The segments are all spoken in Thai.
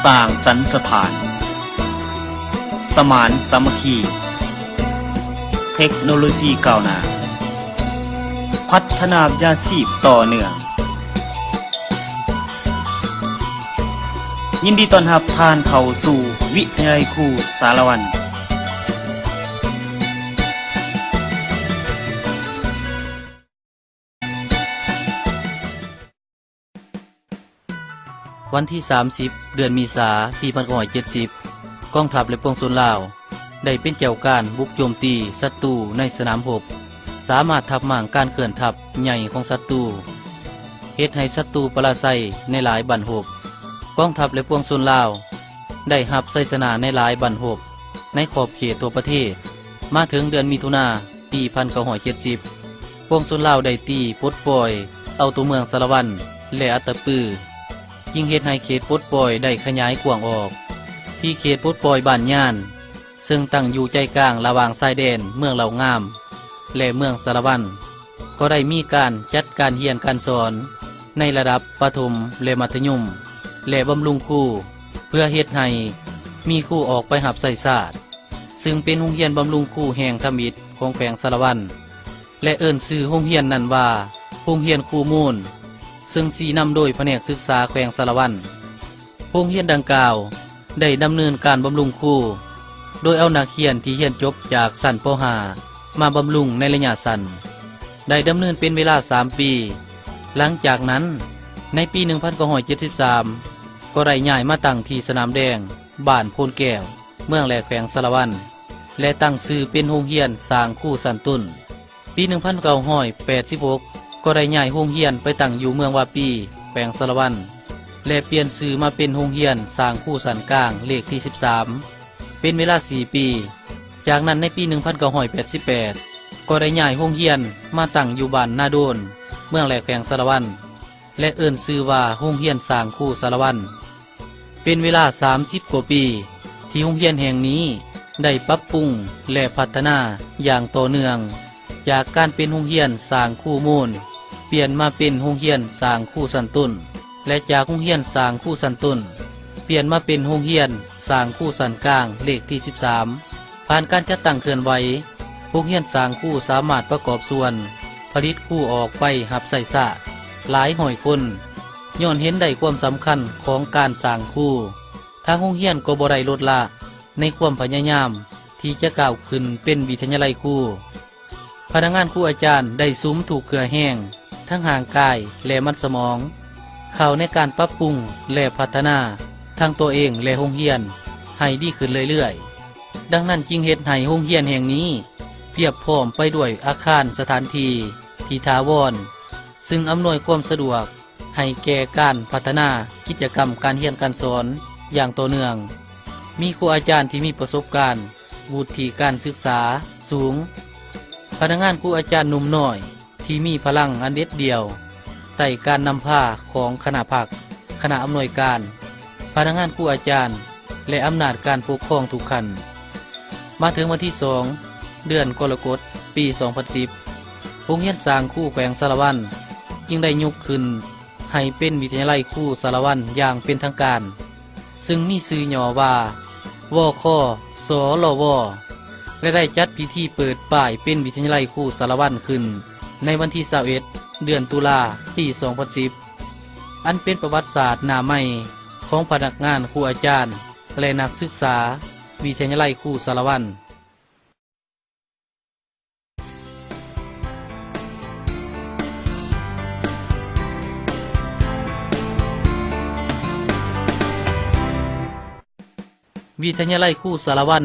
สร้างสรรค์สถาน สมานสามัคคีเทคโนโลยีก้าวหน้าพัฒนาวิชาชีพต่อเนื่องยินดีต้อนรับท่านเข้าสู่วิทยาลัยครูสารวันวันที่30เดือนมีนาปี1970กองทัพและปวงชนลาวได้เป็นเจ้าการบุกโจมตีศัตรูในสนามรบสามารถทับหม่างการเคลื่อนทัพใหญ่ของศัตรูเฮ็ดให้ศัตรูปราศัยในหลายบั้นรบกองทัพและปวงชนลาวได้รับชัยชนะในหลายบั้นรบในขอบเขตตัวประเทศมาถึงเดือนมิถุนายนปี1970ปวงชนลาวได้ตีปลดปล่อยเอาตัวเมืองสารวันและอัตตปือยิ่งเฮ็ดให้เขตปลดปล่อยได้ขยายกว้างออกที่เขตปลดปล่อยบ้านย่านซึ่งตั้งอยู่ใจกลางระหว่างชายแดนเมืองเหล่างามและเมืองสารวันก็ได้มีการจัดการเรียนการสอนในระดับประถมและมัธยมและบำรุงครูเพื่อเฮ็ดให้มีครูออกไปรับใช้ชาติซึ่งเป็นโรงเรียนบำรุงครูแห่งธรรมิตรของแขวงสารวันและเอิ้นชื่อโรงเรียนนั้นว่าโรงเรียนครูมูลซึ่งสีนำโดยแผนกศึกษาแขวงสารวันโรงเรียนดังกล่าวได้ดำเนินการบำรุงครูโดยเอานักเรียนที่เรียนจบจากชั้นป .5 มาบำรุงในระยะสั้นได้ดำเนินเป็นเวลา3 ปีหลังจากนั้นในปี1973ก็ได้ย้ายมาตั้งที่สนามแดงบ้านโพนแก้วเมืองแหลแขวงสารวันและตั้งชื่อเป็นโรงเรียนสร้างครูชั้นต้นปี1986ก็ได้ย้ายโรงเรียนไปตั้งอยู่เมืองวาปีแขวงสารวันและเปลี่ยนชื่อมาเป็นโรงเรียนสร้างครูชั้นกลางเลขที่13เป็นเวลา4 ปีจากนั้นในปี1988ก็ได้ย้ายโรงเรียนมาตั้งอยู่บ้านนาโดนเมืองแหลแขวงสารวันและเอิ้นชื่อว่าโรงเรียนสร้างครูสารวันเป็นเวลา30 กว่าปีที่โรงเรียนแห่งนี้ได้ปรับปรุงและพัฒนาอย่างต่อเนื่องจากการเป็นโรงเรียนสร้างครูมูลเปลี่ยนมาเป็นโรงเรียนสร้างครูชั้นต้นและจากโรงเรียนสร้างครูชั้นต้นเปลี่ยนมาเป็นโรงเรียนสร้างครูชั้นกลางเลขที่13ผ่านการจัดตั้งเคลื่อนไหวโรงเรียนสร้างครูสามารถประกอบส่วนผลิตครูออกไปรับใช้ชาติหลายร้อยคนย้อนเห็นได้ความสำคัญของการสร้างครูทางโรงเรียนก็บ่ได้ลดละในความพยายามที่จะก้าวขึ้นเป็นวิทยาลัยครูพนักงานครูอาจารย์ได้สุมถูกเกลือแห้งทั้งห่างกายและมันสมองเข้าในการปรับปรุงและพัฒนาทั้งตัวเองและโรงเรียนให้ดีขึ้นเรื่อยๆดังนั้นจึงเฮ็ดให้โรงเรียนแห่งนี้เพียบพร้อมไปด้วยอาคารสถานที่ที่ถาวรซึ่งอำนวยความสะดวกให้แก่การพัฒนากิจกรรมการเรียนการสอนอย่างต่อเนื่องมีครูอาจารย์ที่มีประสบการณ์วุฒิการศึกษาสูงพนักงานครูอาจารย์หนุ่มน้อยที่มีพลังอันเด็ดเดี่ยวใต้การนำพาของคณะผักคณะอำนวยการพนักงานครูอาจารย์และอำนาจการปกครองทุกขั้นมาถึงวันที่2 เดือนกรกฎาคมปี2010โรงเรียนสร้างครูแขวงสารวันจึงได้ยกขึ้นให้เป็นวิทยาลัยครูสารวันอย่างเป็นทางการซึ่งมีชื่อย่อว่าวค.สลว.และได้จัดพิธีเปิดป้ายเป็นวิทยาลัยครูสารวันขึ้นในวันที่21 เดือนตุลาปี2010อันเป็นประวัติศาสตร์หน้าใหม่ของพนักงานครูอาจารย์และนักศึกษาวิทยาลัยครูสารวันวิทยาลัยครูสารวัน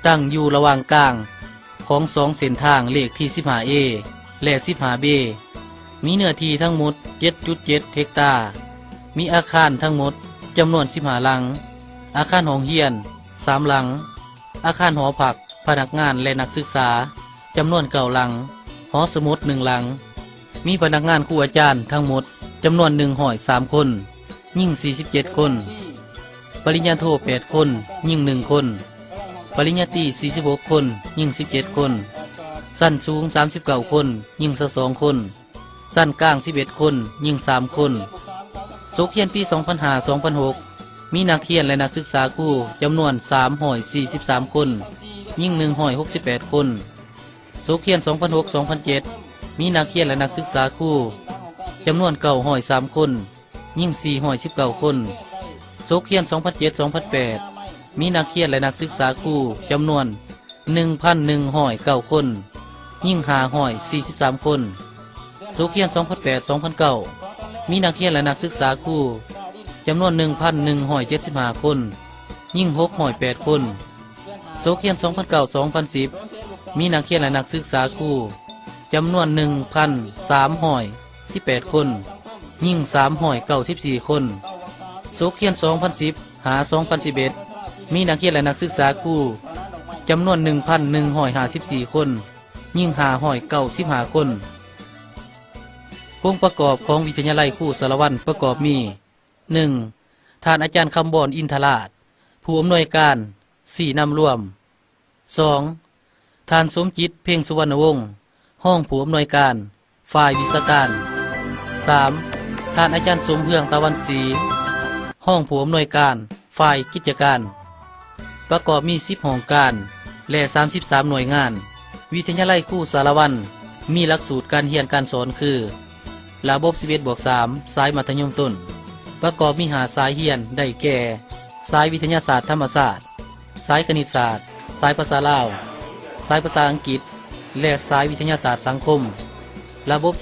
ตั้งอยู่ระหว่างกลางของ2 เส้นทางเลขที่ 15A และ 15B มีเนื้อที่ทั้งหมด 7.7 เฮกตาร์มีอาคารทั้งหมดจำนวน15 หลังอาคารห้องเรียน3 หลังอาคารหอพักพนักงานและนักศึกษาจำนวน9 หลังหอสมุด1 หลังมีพนักงานครูอาจารย์ทั้งหมดจำนวน103 คนหญิง47 คนปริญญาโท8 คนหญิง1 คนปริญญาตรี46 คนหญิง17 คนสั้นสูง39 คนหญิง2 คนสั้นกลาง11 คนหญิง3 คนสุขเรียนปี2005-2006 มีนักเรียนและนักศึกษาครูจำนวน343คนยิ่ง168คนโซเคียน 2006-2007 มีนักเรียนและนักศึกษาครูจำนวน903คนยิ่ง419คนโซเคียน 2007-2008 มีนักเรียนและนักศึกษาครูจำนวน 1,109 คนยิ่ง543คนโซเคียน 2008-2009 มีนักเรียนและนักศึกษาครูจำนวน 1,175 คนยิ่ง608คนโซเคียน 2009-2010 มีนักเรียนและนักศึกษาครูจำนวน 1,318 คนยิ่ง394คนโซเคียน 2010-2011 มีนักเรียนและนักศึกษาครูจำนวน 1,154 คนยิ่ง595 คนองค์ประกอบของวิทยาลัยครูสารวัตรประกอบมี 1. ท่านอาจารย์คำบอนอินทราชผู้อำนวยการ4นำร่วม 2. ท่านสมจิตเพ่งสุวรรณวงศ์ห้องผู้อำนวยการฝ่ายวิชาการ 3. ท่านอาจารย์สมเฮืองตะวันศรีห้องผู้อำนวยการฝ่ายกิจการประกอบมี10ห้องการและ33หน่วยงานวิทยาลัยครูสารวัตรมีหลักสูตรการเรียนการสอนคือระบบ 11+3 สายมัธยมต้นประกอบมี5สายเรียนได้แก่สายวิทยาศาสตร์ธรรมศาสตร์สายคณิตศาสตร์สายภาษาลาวสายภาษาอังกฤษและสายวิทยาศาสตร์สังคมระบบ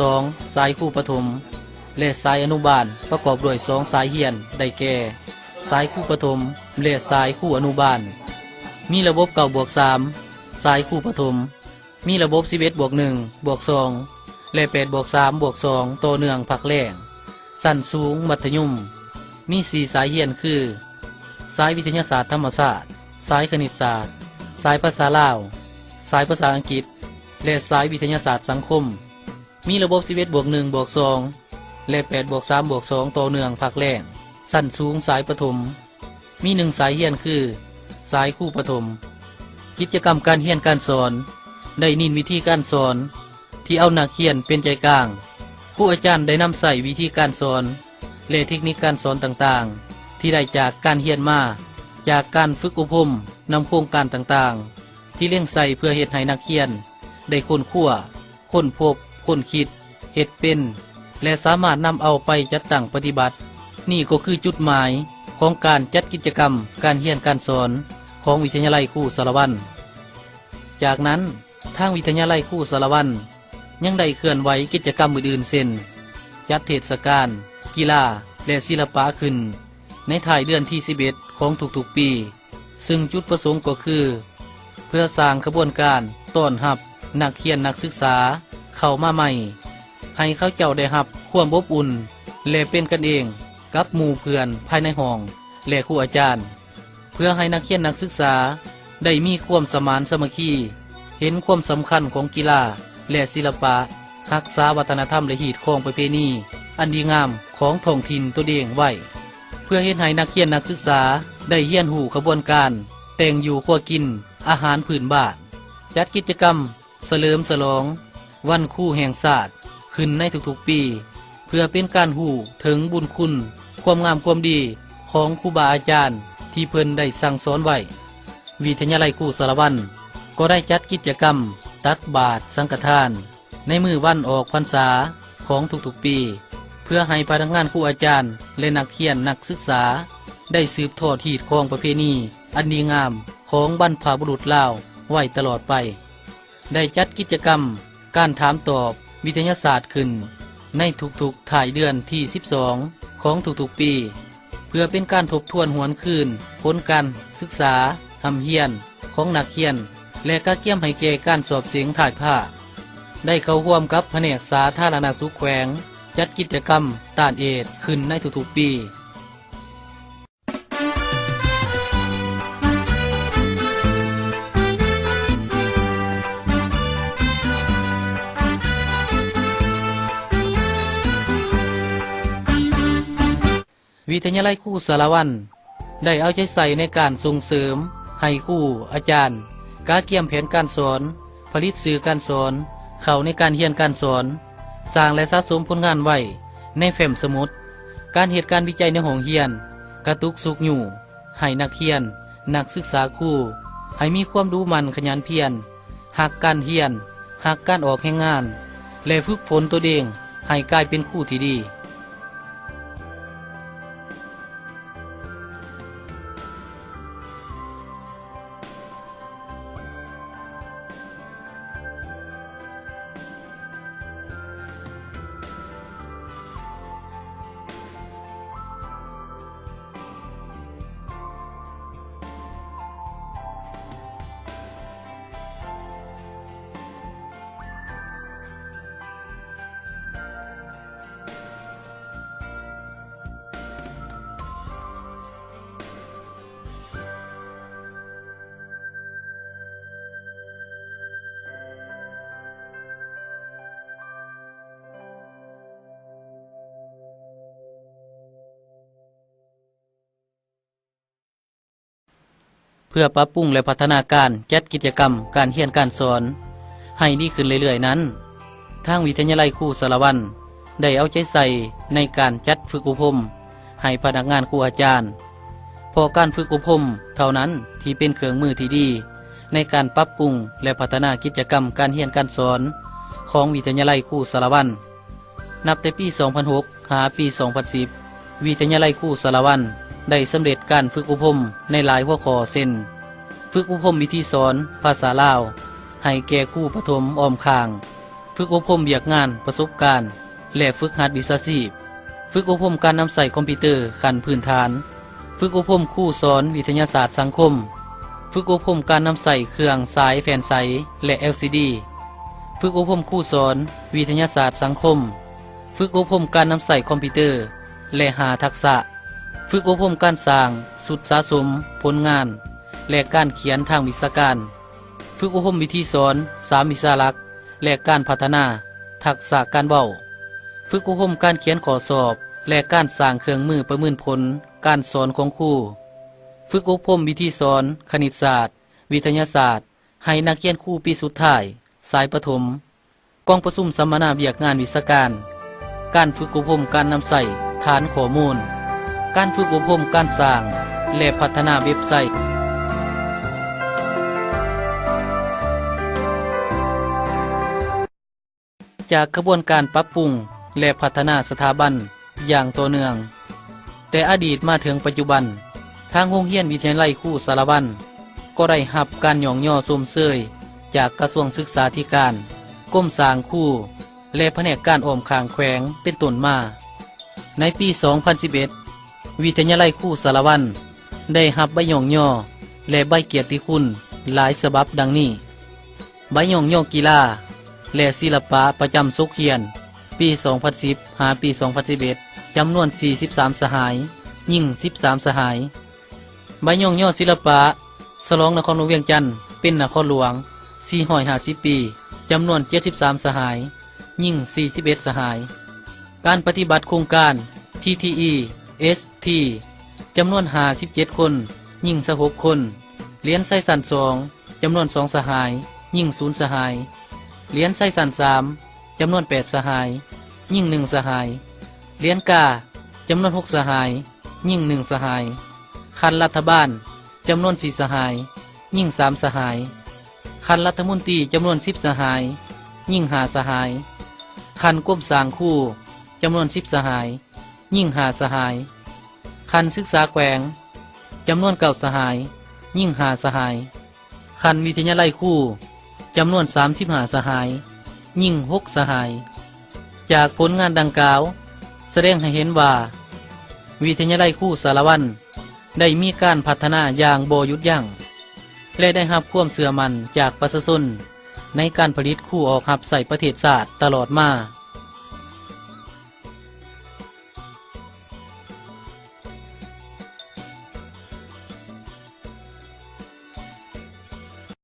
11+2 สายครูประถมและสายอนุบาลประกอบด้วย2สายเรียนได้แก่สายครูประถมและสายครูอนุบาลมีระบบ 9+3 สายครูประถมมีระบบ 11+1+2 และ 8+3+2 ต่อเนื่องภาคแรกสั้นสูงมัธยมมี4สายเรียนคือสายวิทยาศาสตร์ธรรมศาสตร์สายคณิตศาสตร์สายภาษาลาวสายภาษาอังกฤษและสายวิทยาศาสตร์สังคมมีระบบ 11+1+2 และ 8+3+2 ต่อเนื่องภาคแรกสั้นสูงสายประถมมี1สายเรียนคือสายครูประถมกิจกรรมการเรียนการสอนได้นินวิธีการสอนที่เอานักเรียนเป็นใจกลางผู้อาจารย์ได้นำใส่วิธีการสอนและเทคนิคการสอนต่างๆที่ได้จากการเรียนมาจากการฝึกอบรมนำโครงการต่างๆที่เลี้ยงใส่เพื่อเฮ็ดให้นักเรียนได้ค้นคว้าค้นพบค้นคิดเฮ็ดเป็นและสามารถนำเอาไปจัดตั้งปฏิบัตินี่ก็คือจุดหมายของการจัดกิจกรรมการเรียนการสอนของวิทยาลัยครูสารวัตรจากนั้นทางวิทยาลัยครูสารวัตรยังได้เคลื่อนไหวกิจกรรมอื่นๆเช่นจัดเทศกาลกีฬาและศิลปะขึ้นในท้ายเดือนที่11ของทุกๆปีซึ่งจุดประสงค์ก็คือเพื่อสร้างขบวนการต้อนรับนักเรียนนักศึกษาเข้ามาใหม่ให้เขาเจ้าได้รับความอบอุ่นและเป็นกันเองกับหมู่เพื่อนภายในห้องและครูอาจารย์เพื่อให้นักเรียนนักศึกษาได้มีความสมานสามัคคีเห็นความสำคัญของกีฬาและศิลปะรักษาวัฒนธรรมและหีดของประเพณีอันดีงามของท้องถิ่นตัวเองไว้เพื่อเฮ็ดให้นักเรียนนักศึกษาได้เรียนรู้ขบวนการแต่งอยู่ครัวกินอาหารพื้นบ้านจัดกิจกรรมเฉลิมฉลองวันครูแห่งชาติขึ้นในทุกๆปีเพื่อเป็นการรู้ถึงบุญคุณความงามความดีของครูบาอาจารย์ที่เพิ่นได้สั่งสอนไว้วิทยาลัยครูสารวัตรก็ได้จัดกิจกรรมตักบาตรสังฆทานในมื้อวันออกพรรษาของทุกๆปีเพื่อให้พนักงานครูอาจารย์และนักเรียนนักศึกษาได้สืบทอดหีดของประเพณีอันดีงามของบรรพบุรุษลาวไว้ตลอดไปได้จัดกิจกรรมการถามตอบวิทยาศาสตร์ขึ้นในทุกๆท้ายเดือนที่12ของทุกๆปีเพื่อเป็นการทบทวนหวนคืนผลการศึกษาทำเรียนของนักเรียนและก็เกี่ยมให้แก่การสอบเสียงถ่ายภาพได้เข้าร่วมกับแผนกสาธารณสุขแขวงจัดกิจกรรมต้านเอดส์ขึ้นในทุกๆปี วิทยาลัยครูสารวัตรได้เอาใจใส่ในการส่งเสริมให้ครูอาจารย์กาเกี่ยมแผนการสอนผลิตสื่อการสอนเข้าในการเรียนการสอนสร้างและสะสมผลงานไว้ในแฟ้มสมุดการเหตุการวิจัยในห้องเรียน กระตุกสุกอยู่ให้นักเรียนนักศึกษาครูให้มีความรู้มันขยันเพียรหักการเรียนหักการออกแห่งงานและฝึกฝนตัวเองให้กลายเป็นครูที่ดีเพื่อปรับปรุงและพัฒนาการจัดกิจกรรมการเรียนการสอนให้ดีขึ้นเรื่อยๆนั้นทางวิทยาลัยครูสารวัตรได้เอาใจใส่ในการจัดฝึกอบรมให้พนักงานครูอาจารย์เพราะการฝึกอบรมเท่านั้นที่เป็นเครื่องมือที่ดีในการปรับปรุงและพัฒนากิจกรรมการเรียนการสอนของวิทยาลัยครูสารวัตรนับแต่ปี 2006 หาปี 2010 วิทยาลัยครูสารวัตรได้สำเร็จการฝึกอบรมในหลายหัวข้อเช่นฝึกอบรมวิธีสอนภาษาลาวให้แก่ครูประถมอ้อมข้างฝึกอบรมเวียกงานประสบการณ์และฝึกหัดวิชาชีพฝึกอบรมการนำใส่คอมพิวเตอร์ขั้นพื้นฐานฝึกอบรมครูสอนวิทยาศาสตร์สังคมฝึกอบรมการนำใส่เครื่องสายแผ่นใสและ LCD ฝึกอบรมครูสอนวิทยาศาสตร์สังคมฝึกอบรมการนำใส่คอมพิวเตอร์และหาทักษะฝึกอบรมการสร้างสุดสะสมผลงานและการเขียนทางวิชาการฝึกอบรมวิธีสอน3วิชาหลักและการพัฒนาทักษะการเว้าฝึกอบรมการเขียนข้อสอบและการสร้างเครื่องมือประเมินผลการสอนของครูฝึกอบรมวิธีสอนคณิตศาสตร์วิทยาศาสตร์ให้นักเรียนครูปีสุดท้ายสายประถมกองประชุมสัมมนาเวียกงานวิชาการฝึกอบรมการนำใส่ฐานข้อมูลการฝึกอบรมการสร้างและพัฒนาเว็บไซต์จากกระบวนการปรับปรุงและพัฒนาสถาบันอย่างต่อเนื่องแต่อดีตมาถึงปัจจุบันทางโรงเรียนวิทยาลัยครูสารวัตรก็ได้รับการย่องย่อชมเชยจากกระทรวงศึกษาธิการกรมสร้างครูและแผนกการอ้อมข้างแขวงเป็นต้นมาในปี 2011 วิทยาลัยครูสารวัตรได้รับใบย่องย่อและใบเกียรติคุณหลายฉบับดังนี้ใบย่องย่อกีฬาและศิลปะประจำศุกร์เรียนปี 2010 หาปี 2011 จำนวน 43 สหายยิ่ง 13 สหายใบย่องย่อศิลปะฉลองนครหลวงเวียงจันทร์เป็นนครหลวง450 ปีจำนวน 73 สหายยิ่ง 41 สหายการปฏิบัติโครงการ TTE ST จำนวน57 คนยิ่ง16 คนเหรียญไส้สัน2จำนวน2 สหายยิ่ง0 สหายเหรียญไส้สัน3จำนวน8 สหายยิ่ง1 สหายเหรียญกาจำนวน6 สหายยิ่ง1 สหายคันรัฐบาลจำนวน4 สหายยิ่ง3 สหายคันรัฐมนตรีจำนวน10 สหายยิ่ง5 สหายคันกรมสร้างครูจำนวน10 สหายยิ่ง5 สหายคันศึกษาแขวงจำนวน9 สหายยิ่ง5 สหายคันวิทยาลัยครูจำนวน35 สหายยิ่ง6 สหายจากผลงานดังกล่าวแสดงให้เห็นว่าวิทยาลัยครูสารวัตรได้มีการพัฒนาอย่างบ่หยุดยั้งและได้รับความเชื่อมั่นจากประชาชนในการผลิตครูออกรับใส่ประเทศชาติตลอดมา